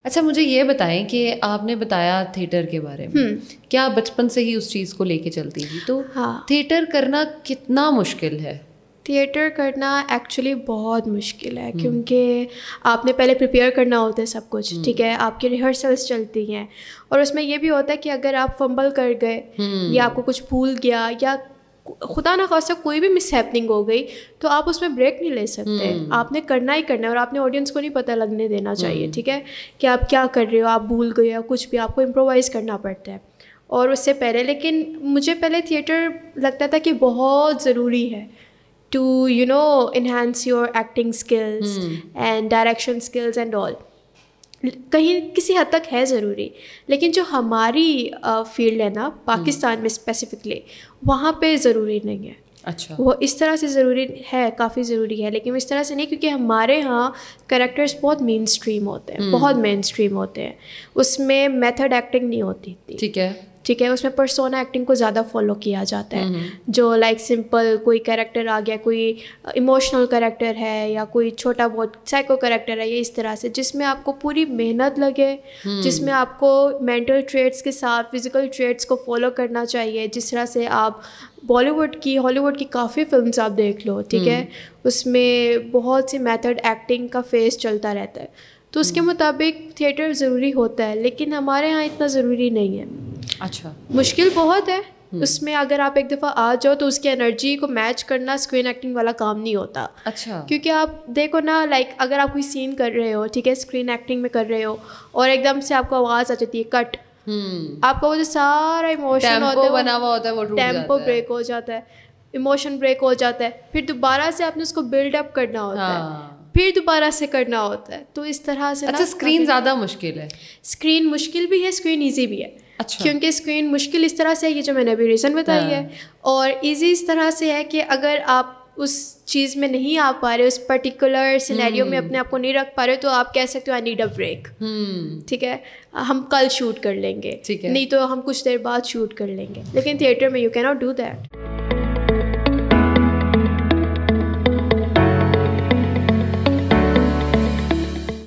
اچھا مجھے یہ بتائیں کہ آپ نے بتایا تھیٹر کے بارے میں، کیا بچپن سے ہی اس چیز کو لے کے چلتی تھی؟ تو تھیٹر کرنا کتنا مشکل ہے؟ تھیٹر کرنا ایکچولی بہت مشکل ہے، کیونکہ آپ نے پہلے پریپیئر کرنا ہوتا ہے سب کچھ، ٹھیک ہے، آپ کی ریہرسلس چلتی ہیں، اور اس میں یہ بھی ہوتا ہے کہ اگر آپ فمبل کر گئے یا آپ کو کچھ بھول گیا یا خدا نخواستہ کوئی بھی مس ہیپننگ ہو گئی تو آپ اس میں بریک نہیں لے سکتے. آپ نے کرنا ہی کرنا ہے، اور آپ نے آڈینس کو نہیں پتہ لگنے دینا چاہیے، ٹھیک ہے، کہ آپ کیا کر رہے ہو، آپ بھول گئے یا کچھ بھی، آپ کو امپرووائز کرنا پڑتا ہے. اور اس سے پہلے، لیکن مجھے پہلے تھیٹر لگتا تھا کہ بہت ضروری ہے to enhance your acting skills and direction skills and all. کہیں کسی حد تک ہے ضروری، لیکن جو ہماری فیلڈ ہے نا پاکستان میں اسپیسیفکلی، وہاں پہ ضروری نہیں ہے. اچھا، وہ اس طرح سے ضروری ہے، کافی ضروری ہے، لیکن اس طرح سے نہیں، کیونکہ ہمارے ہاں کریکٹرس بہت مین اسٹریم ہوتے ہیں، بہت مین اسٹریم ہوتے ہیں، اس میں میتھڈ ایکٹنگ نہیں ہوتی اتنی، ٹھیک ہے، اس میں پرسونا ایکٹنگ کو زیادہ فالو کیا جاتا ہے. جو لائک سمپل کوئی کریکٹر آ گیا، کوئی ایموشنل کریکٹر ہے یا کوئی چھوٹا بہت سائیکو کریکٹر ہے، یہ اس طرح سے جس میں آپ کو پوری محنت لگے، جس میں آپ کو مینٹل ٹریٹس کے ساتھ فزیکل ٹریٹس کو فالو کرنا چاہیے. جس طرح سے آپ بالی ووڈ کی، ہالی ووڈ کی کافی فلمس آپ دیکھ لو، ٹھیک ہے، اس میں بہت سی میتھڈ ایکٹنگ کا فیس چلتا رہتا ہے. تو اس کے مطابق تھیٹر ضروری ہوتا ہے، لیکن ہمارے ہاں اتنا ضروری نہیں ہے. اچھا، مشکل بہت ہے اس میں. اگر آپ ایک دفعہ آ جاؤ تو اس کی انرجی کو میچ کرنا اسکرین ایکٹنگ والا کام نہیں ہوتا. اچھا، کیونکہ آپ دیکھو نا، لائک اگر آپ کوئی سین کر رہے ہو، ٹھیک ہے، اسکرین ایکٹنگ میں کر رہے ہو، اور ایک دم سے آپ کو آواز آ جاتی ہے کٹ، آپ کا وہ جو سارا ایموشن ہوتا ہے، ٹیمپو بریک ہو جاتا ہے، ایموشن بریک ہو جاتا ہے. پھر دوبارہ سے آپ نے اس کو بلڈ اپ کرنا ہوتا ہے، پھر دوبارہ سے کرنا ہوتا ہے. تو اس طرح سے اچھا، اسکرین زیادہ مشکل ہے؟ اسکرین مشکل بھی ہے، اسکرین ایزی بھی ہے. کیونکہ اسکرین مشکل اس طرح سے ہے، یہ جو میں نے ابھی ریزن بتائی ہے، اور ایزی اس طرح سے ہے کہ اگر آپ اس چیز میں نہیں آ پا رہے، اس پرٹیکولر سینیریو میں اپنے آپ کو نہیں رکھ پا رہے، تو آپ کہہ سکتے ہو آئی نیڈ اے بریک، ٹھیک ہے، ہم کل شوٹ کر لیں گے، نہیں تو ہم کچھ دیر بعد شوٹ کر لیں گے. لیکن تھیٹر میں یو کی ناٹ ڈو دیٹ.